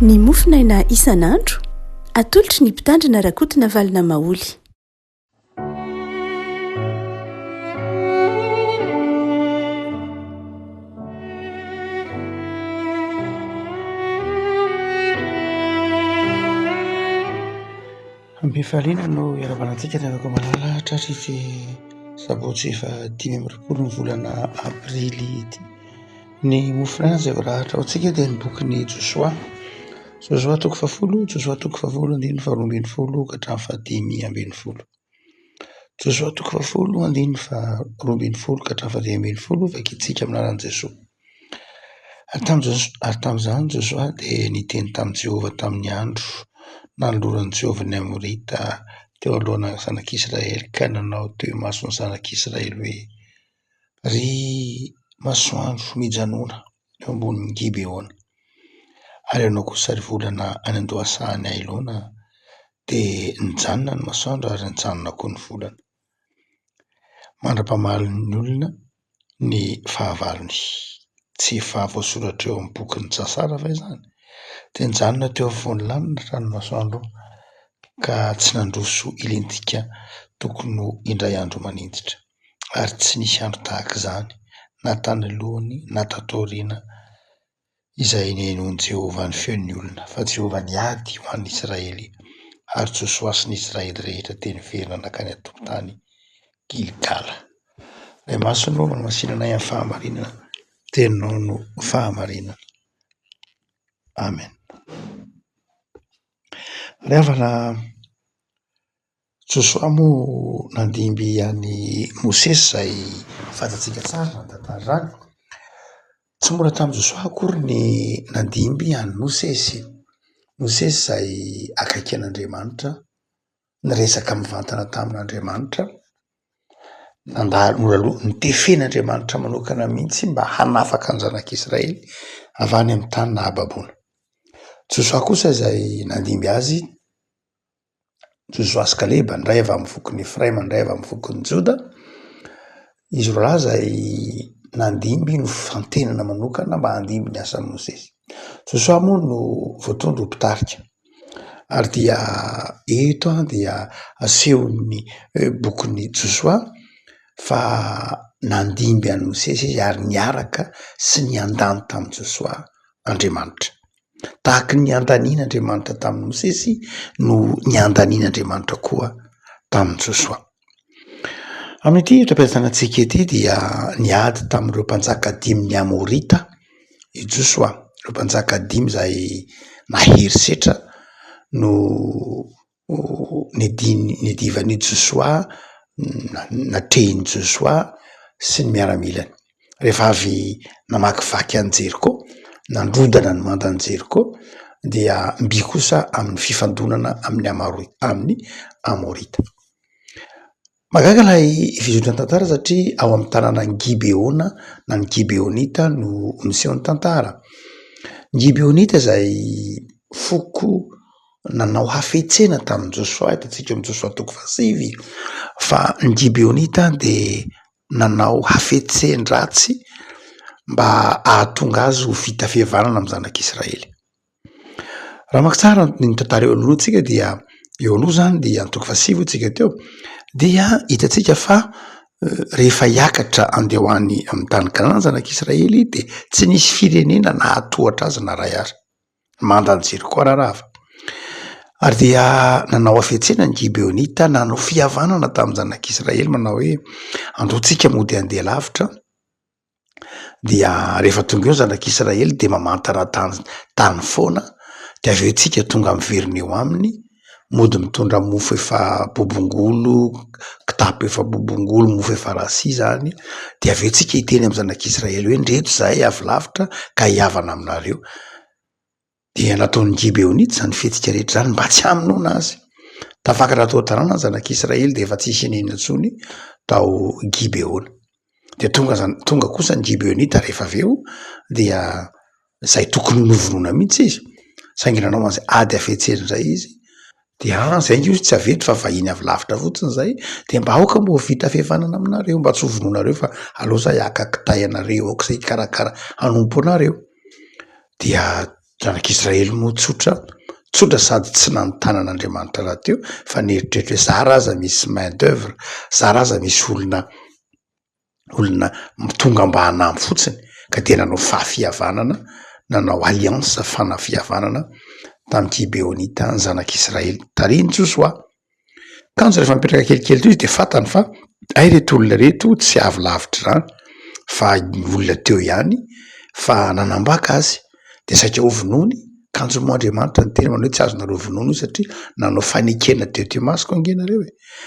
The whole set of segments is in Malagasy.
Ny mofinaina isan'andro atolotry ny mpitandrina rakotina valina maoly. Mifaliana no iaravanantsika ny afaka malala hatrafy sabotsy efa 5 volana aprily ity. Ny mofinaina izay voarahatra ao antsika dia ny bokin'ny Joshua 10, Joshua 10, 12, ka hatramin'ny 5. Joshua 10, 12, ka hatramin'ny 5 vakitsika amin'ny anaran'i Jesosy. Ary tamin'izany Joshua dia niteny tamin'i Jehovah tamin'ny andro nanoloran'i Jehovah ny amorita teo alohana zanak'Israely, ka nanao teo mason'ny zanak'Israely hoe: ry masoandro mijanona eo ambonin'ny Gibeona, ary ianao kosa ry volana any andohasahany ahilaona dia nijanona ny masoandro ary nijanona koa ny volana. Mandra-pamaly ny olona ny fahavalony, tsy efa voasoratra eo amin'ny bokin'ny Jasara fa izany, dia nijanona teo afovoan'ny lanitra raha ny masoandro, ka tsy nandroso ilentika tokony ho indray andro maninditra, ary tsy nisy andro tahaka izany na tanoloany na tatoriana izay nihainoan'i Jehovah ny feon'ny olona, fa Jehovah niady ho an'ny Israely, ary Joshua sy ny Israely rehetra teny verina nakany an-tokotany Gilgala. Ray masony Roma no masinana amin'ny fahamarinana, teninao no fahamarinana. Amen. Ray havana Joshua moa nandimby an'i Mosesy izay fantatsika tsara na tantara izany. Tsy mora tamin'i Joshua akory ny nandimby an'i Mosesy. Mosesy izay akaiky an'Andriamanitra, niresaka mivantana tamin'Andriamanitra, nitefen'Andriamanitra manokana mihitsy mba hanafaka ny zanak'Israely avy any amin'ny tany nahababoana. Joshua kosa izay nandimby azy, Joshua sy Kaleba, ny ray avy amin'ny fokon'ny Efraima, ny ray avy amin'ny fokon'ny Joda, izy roa izay nandimby no fantenana manokana mba handimby ny asan'i Mosesy. Joshua moa no voatondro ho mpitarika, ary dia eto dia asehon'ny bokin'ny Joshua fa nandimby an'i Mosesy izy ary niaraka sy niandany tamin'i Joshua Andriamanitra. Tahaka ny niandanian'Andriamanitra tamin'i Mosesy no niandanian'Andriamanitra koa tamin'i Joshua. Amin'ity tram-piasantsika ity dia niady tamin'ireo mpanjaka 5 ny Amorita i Joshua, ireo mpanjaka 5 izay naherisetra no nedivan'i Joshua, natrehin'i Joshua sy ny miaramilany. Rehefa avy namakivaky an'i Jeriko, nandrodana ny mandan'i Jeriko, dia mby kosa amin'ny fifandonana amin'ny Amorita. Magaga ilay fizotrany tantara satria ao amin'ny tanànan'ny Gibeona na ny Gibeonita no nisehony tantara. Ny Gibeonita izay foko nanao hafetsena tamin'i Joshua, hitantsika amin'ny Joshua 5, fa ny Gibeonita dia nanao hafetsen-dratsy mba ahatonga azy ho vita fihavanana amin'ny zanak'Israely. Raha maka tsara ny tantara eo aloha antsika dia eo aloha izany dia 7 tsika teo, dia hitantsika fa rehefa hiakatra andeha ho any amin'ny tany Kanana ny zanak'Israely dia tsy nisy firenena nahatohatra azy na ray ary, mandan'i Jeriko raharahava. Ary dia nanao hafetsena ny Gibeonita, nanao fihavanana tamin'ny zanak'Israely, manao hoe androantsika mody andeha lavitra. Dia rehefa tonga eo ny zanak'Israely dia mamantana tany foana, dia avy eo tsika tonga miverina eo aminy, mody mitondra mofo efa bobongolo, kitapo efa bobongolo, mofo efa rasi izany, dia avy eo tsika hiteny amin'ny zanak'Israely hoe ndreto izahay avy lavitra ka hihavana aminareo. Dia nataon'ny Gibeonita izany fihetsika rehetra izany mba tsy hamonoana azy. Tafakatra tao an-tanàna ny zanak'Israely dia efa tsisy nenina intsony tao Gibeona. Dia tonga kosa ny Gibeonita rehefa avy eo dia izay tokony novonoina mihitsy izy, saingy nanao an'izay ady hafetsena izay izy, dia izay nge izy tsy aveto fa vahiny avy lavitra fotsiny izay, dia mba aoka mba ho vita fihavanana aminareo, mba tsy ho vonoinareo fa aleo izay haka kitay anareo aoka izay hikarakara hanompo anareo. Dia Zanak'Israely moa tsotra sady tsy nanotanan'Andriamanitra raha teo fa nieritreritry hoe za raza misy main d'œuvre, za raza misy olona tonga mba hanampy fotsiny ka dia nanao fahafihavanana, nanao alliance fanafihavanana tamin'ny Gibeonita ny zanak'Israely tarihin'i Josoa. Kanjo rehefa mipetraka kelikely teo izy de fantany fa reto olona reto tsy avy lavitra zany fa olona teo ihany fa nanambaka azy de saika ho vonoiny. Kanjo moa Andriamanitra ny teny manao hoe tsy azonareo vonoina io satria nanao fanekena teo masoko angenareo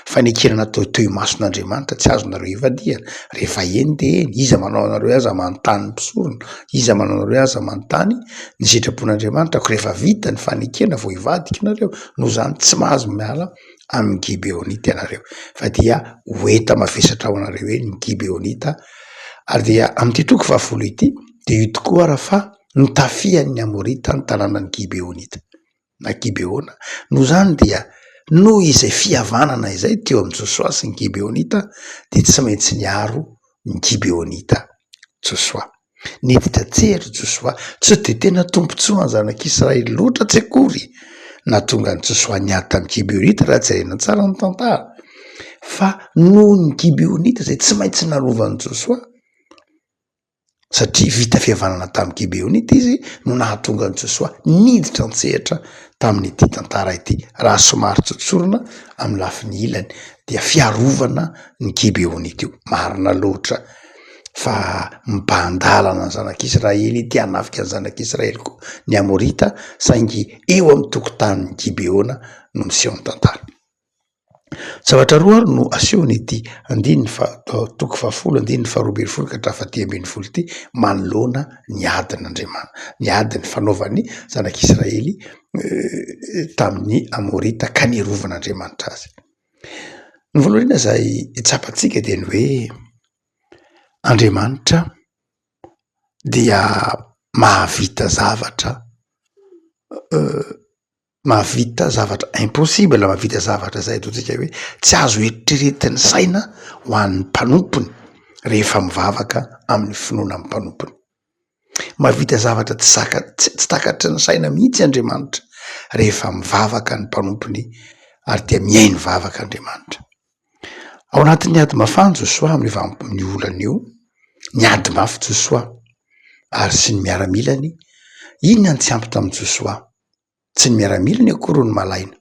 fanekena natao teo imason'Andriamanitra tsy azonareo ivadiana rehefa eny de eny, iza manao anareo aza manontany ny mpisorona, iza manao anareo aza manontany ny sitrapon'Andriamanitra ko rehefa vita ny fanekena vao hivadika nareo no zany tsy mahazo miala amin'ny Gibeonita ianareo fa dia hoeta mavesatra ao anareo eny ny Gibeonita. Ary dia amin'ity toko 10 ity de io tokoa raha fa notafian'ny Amorita ny tanànan'ny Gibeonita na Gibeona. Noho zany dia noho izay fihavanana izay teo amin'ny Josoa sy ny Gibeonita de tsy maintsy niaro ny Gibeonita Josoa. Niditra tsery Josoa, tsy de tena tompontsoa ny zanak'Israely loatra tsy akory nahatonga ny Josoa niady tamin'ny Gibeonita raha jerena tsara ny tantara fa noho ny Gibeonita zay tsy maintsy narovan'ny Josoa satria vita fihavanana tamin'ny Gibeonita izy no nahatonga ny Josoa niditra an-tsehatra tamin'ity tantara ity. Raha somary tsotsorona amin'ny lafiny ilany dia fiarovana ny Gibeonita io marina loatra fa mibandalana ny zanak'Israely ity hanafika ny zanak'Israely koa ny Amorita saingy eo amin'ny tokotanin'ny Gibeona no miseho ny tantara. Zavatra roa ary no asehonyity toko 10 andininy 12 ka hatrafa 10 ity manoloana ny adin'Andriamanitra, ny adiny fanaovan'ny zanak'Israely tamin'ny Amorita ka nirovan'Andriamanitra azy. Ny voalohany zay tsapatsika dia ny hoe Andriamanitra dia mahavita zavatra impossible, mahavita zavatra zay ataontsika hoe tsy azo eritreretin'ny saina ho an'ny mpanompony rehefa mivavaka amin'ny finoana amin'ny mpanompony. Mahavita zavatra tsy takatry ny saina mihitsy Andriamanitra rehefa mivavaka ny mpanompony ary dia miainy vavaka Andriamanitra. Ao anatin'ny ady mafana Josoa amin'ny olana io, niady mafy Josoa ary sy ny miaramilany. Inona ny tsy ampy tamin'ny Josoa? Tsy ny miaramilany akory ny malaina.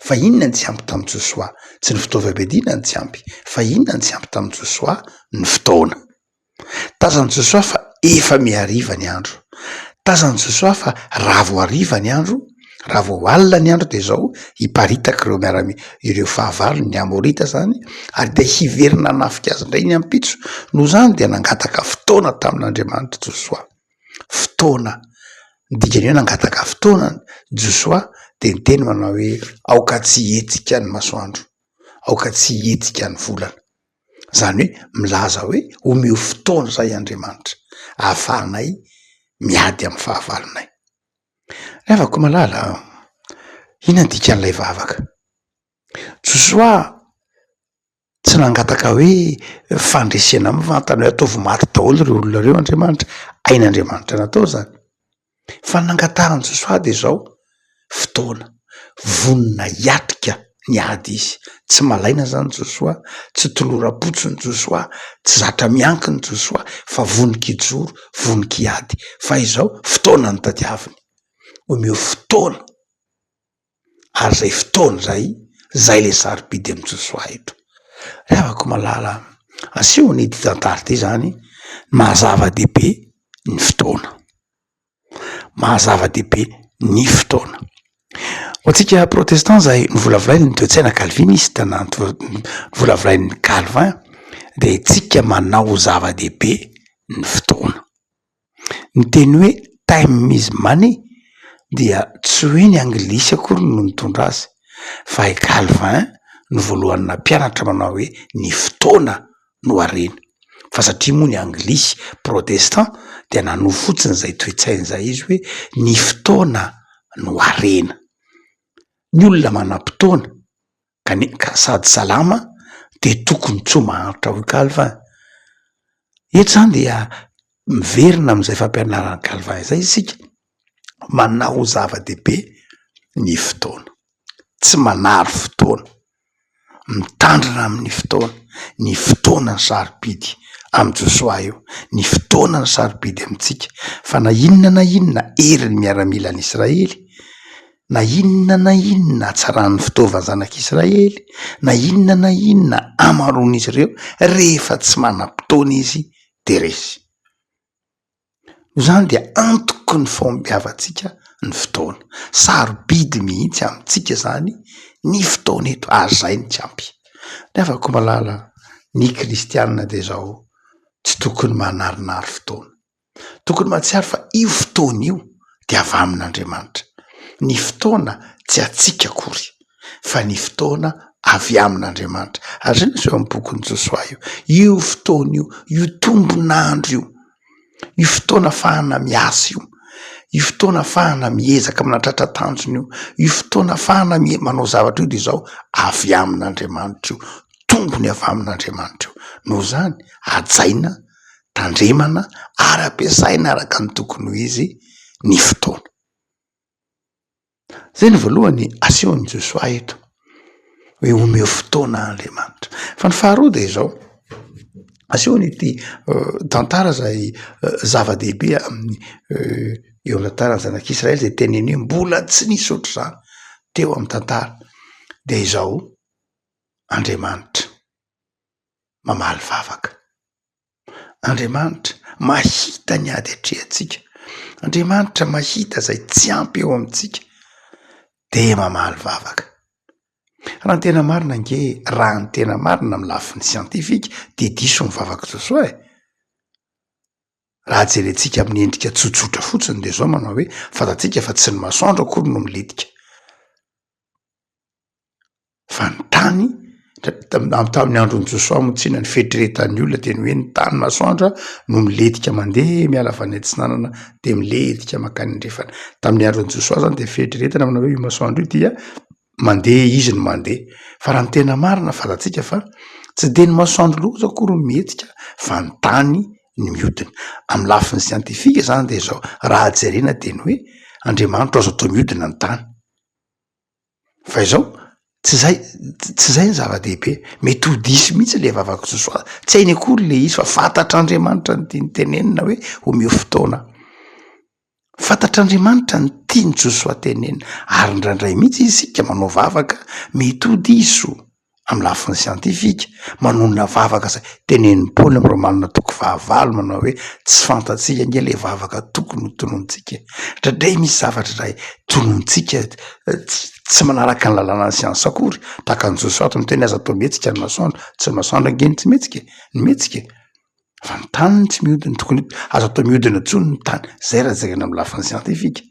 Fa inona ny tsy ampy tamin'ny Josoa? Tsy ny fitaovam-piadiana ny tsy ampy, fa inona ny tsy ampy tamin'ny Josoa? Ny fotoana. Tazan'ny Josoa fa efa miariva ny andro. Tazan'ny Josoa fa raha vao ariva ny andro, raha vao alina ny andro de zao hiparitaka ireo fahavalony ny Amorita zany ary de hiverina nafika azy indray ny ampitso. Noho zany dia nangataka fotoana tamin'Andriamanitra Josoa. Fotoana. Dikany hoe nangataka fotoana Josoa de ny teny manao hoe aoka tsy hetsika ny masoandro, aoka tsy hetsika ny volana. Zany hoe milaza hoe omeo fotoana zay Andriamanitra ahafahanay miady amin'ny fahavalonay. Revako malala, inona dikan'ilay vavaka? Josoa tsy nangataka hoe fandresena mivantana hoe ataovy maty daholo reo olona reo Andriamanitra, ain'Andriamanitra natao zany. Fa nangatahany Josoa de zao fotoana, vonona hiatrika ny ady izy. Tsy malaina zany Josoa, tsy toloram-potsiny Josoa, tsy zatra miankiny Josoa, fa vonikijoro, vonikiady. Fa izao fotoana ny tadiaviny. Omeo fotoana. Ary zay fotoana zay le sarobidy amin'ny Josoa eto. Revako malala, asehony ity tantara ity zany, mahazava-dehibe ny fotoana. Mahazava-dehibe ny fotoana. Ho antsika protestant zay novolavolainy ny toe-tsaina calviniste na novolavolainy Calvin de tsika manao zava-dehibe ny fotoana. Ny teny hoe time is money dia tsy hoe ny anglisy akory no mitondra azy fa i Calvin no voalohany nampianatra manao hoe ny fotoana no harena. Fa satria moa ny anglisy protestant dia nanohy fotsiny zay toe-tsaina zay izy hoe ny fotoana no harena. Ny olona manam-potoana ka sady salama de tokony tsy ho maharitra ho Calvin. Eto zany dia miverina amin'izay fampianaran'ny Calvin zay isika manao zava-dehibe ny fotoana, tsy manary fotoana, mitandrina amin'ny fotoana, ny fotoana ny sarobidy amy Josoa io, ny fotoana ny sarobidy amintsika. Fa na inona heriny miaramila ny Israely, na inona hatsaran'ny fitaovan'ny zanak'Israely, na inona amaroan'izy ireo, rehefa tsy manam-potoana izy de resy. Zany dia antoko ny fombiavantsika ny fotoana. Sarobidy mihitsy amintsika zany ny fotoana eto, ary zay ny tsy ampy. De afaka malala ny kristianina de zao tsy tokony manarinary fotoana. Tokony mahatsiaro fa io fotoana io de avy amin'Andriamanitra. Ny fotoana tsy atsika akory, fa ny fotoana avy amin'Andriamanitra. Ary zay nisy eo amin'ny bokin'ny Josoa io fotoana io tombon'andro io fotoana ahafahana miasa io fotoana ahafahana miezaka manatratra tanjona io fotoana ahafahana manao zavatra io de zao avy amin'Andriamanitra io, tombony avy amin'Andriamanitra io. Noho zany ajaina, tandremana, ary ampiasaina araka ny tokony ho izy ny fotoana. Zay ny voalohany asehon'ny Josoa eto, hoe omeo fotoana Andriamanitra. Fa ny faharoa de zao asehony ity tantara zay zava-dehibe amin'ny eo amin'ny tantaran'ny zanak'Israely zay teneny hoe mbola tsy nisy ohatr'izany teo amin'ny tantara. De izao Andriamanitra mamaly vavaka, Andriamanitra mahita ny ady atrehantsika, Andriamanitra mahita zay tsy ampy eo amintsika de mamaly vavaka. Raha ny tena marina raha ny tena marina amin'ny lafin'ny siantifika de diso ny vavaka Josoa raha jerentsika amin'ny endrika tsotsotra fotsiny de zao manao hoe fatatsika fa tsy ny masoandro akory no miletika, fa ny tany. Tamin'ny andron'ny Josoa motsina ny fieritreretan'ny olona teny hoe ny tany masoandro no miletika mandeha miala avy any antsinanana de miletika makany andrefana. Tamin'ny andron'ny Josoa zany de fieritreretana manao hoe io masoandro io dia mandeha izy no mandeha. Fa raha ny tena marina fatatsika fa tsy de ny masoandro loatra akory no mihetsika, fa ny tany ny mihodina. Amin'ny lafin'ny siantifika zany de zao raha jerena teny hoe Andriamanitra azo atao mihodina ny tany. Fa izao tsy zay ny zava-dehibe, mety ho diso mihitsy le vavaka Josoa, tsy hainy akory le izy fa fantatr'Andriamanitra ny tiany tenenina hoe omeo fotoana. Fantatr'Andriamanitra ny tiany Josoa tenenina, ary indraindray mihitsy isika manao vavaka mety ho diso amin'ny lafin'ny siantifika, manonona vavaka zay tenenin'ny Paoly amin'ny Romanina 9:20 manao hoe tsy fantatsika nge le vavaka tokony ho tonontsika. Ndraindray misy zavatra ray tonontsika tsy manaraka ny lalàna ny siansa akory, tahaka ny Josoa ato miteny aza atao mihetsika ny masoandro, tsy ny masoandro angeny tsy mihetsika, ny mihetsika. Fa ny tany tsy mihodina, tokony azo atao mihodina tsony ny tany. Zay raha jerena amin'ny lafin'ny siantifika.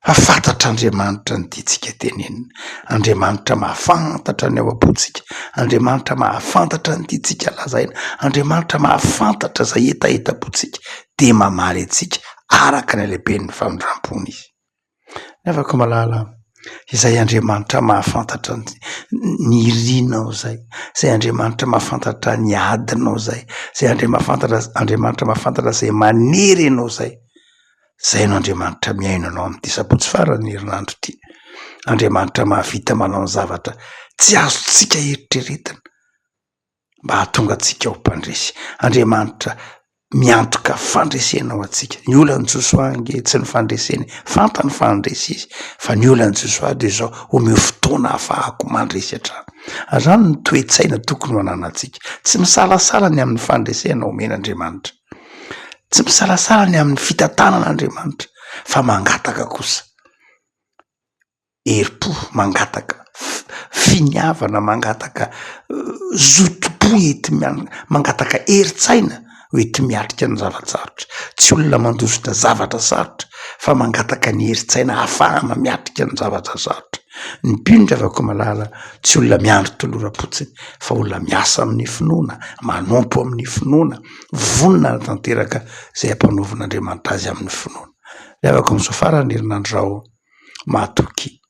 Fa fantatr'Andriamanitra ny tiantsika tenenina, Andriamanitra mahafantatra ny ao am-pontsika, Andriamanitra mahafantatra ny tiantsika lazaina, Andriamanitra mahafantatra zay etaeta-pontsika de mamaly antsika araka ny halehiben'ny famindram-pony izy. Afaka malala izay Andriamanitra mahafantatra ny irinao zay Andriamanitra mahafantatra ny adinao zay Andriamanitra mahafantatra zay manery anao zay no Andriamanitra miaino anao amin'ity sabotsy farany herinandro ity. Andriamanitra mahavita manao ny zavatra tsy azotsika eritreretana mba hahatonga atsika ho mpandresy. Andriamanitra miantoka fandresenao atsika. Ny olan'ny Josoa nge tsy ny fandreseny, fantany fandresy izy, fa ny olan'ny Josoa de zao omeo fotoana ahafahako mandresy hatrany. Zany ny toe-tsaina tokony ho ananantsika, tsy misalasala ny amin'ny fandresena omen'Andriamanitra, tsy misalasala ny amin'ny fitantanan'Andriamanitra, fa mangataka kosa herim-po, mangataka finiavana, mangataka zoto-po mangataka herin-tsaina hoety miatrika ny zava-tsarotra. Tsy olona mandositra zavatra sarotra, fa mangataka ny herin-tsaina ahafahana miatrika ny zavatra sarotra. Ny mpino avako malala tsy olona miandro toloram-potsiny, fa olona miasa amin'ny finoana, manompo amin'ny finoana, vonona tanteraka zay ampanaovan'Andriamanitra azy amin'ny finoana. Avako amin'izao farany herinandro rao mahatoky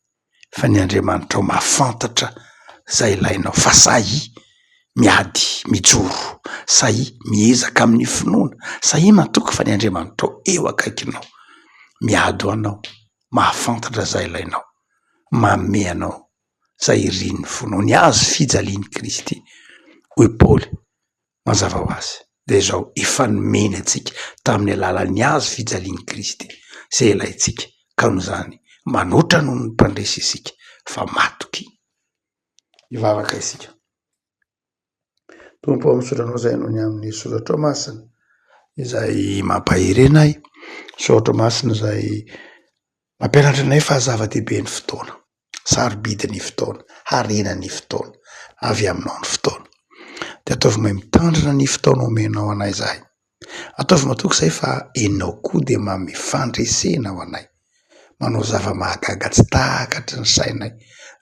fa ny Andriamanitra mahafantatra zay ilainao, fa sahy miady mijoro, sahy miezaka amin'ny finoana, sahy matoky fa ny Andriamanitra eo akaikinao. miado anao, mahafantatra zay ilainao, manome anao zay iriny fonao, ny azo fijaliany Kristy. Hoy Paoly mazava ho azy de zao efa nomeny atsika tamin'ny alalan'ny azo fijaliany Kristy zay ilaitsika, ka no zany manoatra noho ny mpandresy isika fa matoky ivavaka isika. Tompo am'sotranao zay noho ny amin'ny soratra masina izay mampahirena ahy, soratra masina zay mampianatra anay fa zava-dehibe ny fotoana, sarobidiny fotoana, harenany fotoana, avy aminao ny fotoana. De ataovy mahay mitandrina ny fotoana omenao anay zahay. Ataovy matoky zay fa enao koa de manome fandresena ho anay, manao zava-mahagaga tsy takatry ny sainay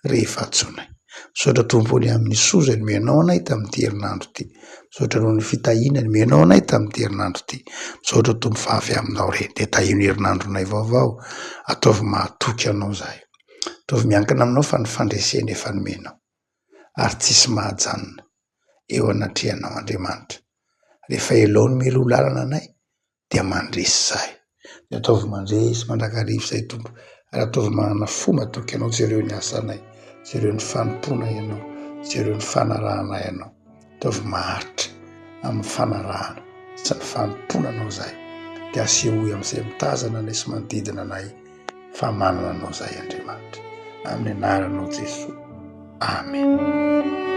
rehefa atsonay. Misaotra tompony amin'ny soza nomenao anay tamin'ity herinandro ty, misaotra noho ny fitahina nomenao anay tamin'ity herinandro ty, misaotra tompo fa avy aminao re de tahino herinandronay vaovao. Ataovy mahatoky anao zahay, ataovy miankina aminao fa ny fandresena efa nomenao, ary tsisy mahajanona eo anatrehanao Andriamanitra. Rehefa elaony melo lalana anay dia mandresy zahay, de ataovy mandresy mandrakarivo zay tompo, ary ataovy manana fo matoky anao jereo ny asanay, jereo ny fanompona ianao, jereo ny fanarahanay anao. Ataovy maharitra amin'ny fanarahana sy ny fanompona anao zahay, de asehoy am'izay mitazana anay sy manodidina anay fa manana anao zahay Andriamanitra, amin'ny anaranao Jesosy, amen.